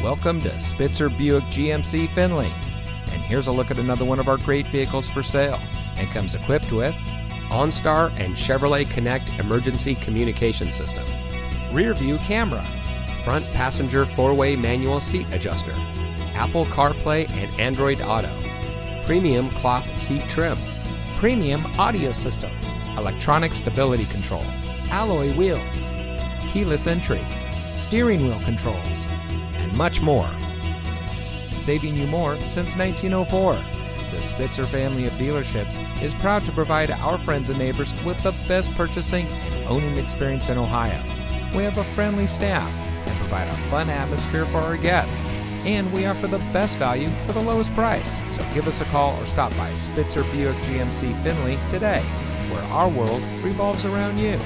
Welcome to Spitzer Buick GMC Findlay. And here's a look at another one of our great vehicles for sale, and comes equipped with OnStar and Chevrolet Connect emergency communication system, rear view camera, front passenger 4-way manual seat adjuster, Apple CarPlay and Android Auto, premium cloth seat trim, premium audio system, electronic stability control, alloy wheels, keyless entry, steering wheel controls, and much more. Saving you more since 1904. The Spitzer family of dealerships is proud to provide our friends and neighbors with the best purchasing and owning experience in Ohio. We have a friendly staff and provide a fun atmosphere for our guests, and we offer the best value for the lowest price. So give us a call or stop by Spitzer Buick GMC Findlay today, where our world revolves around you.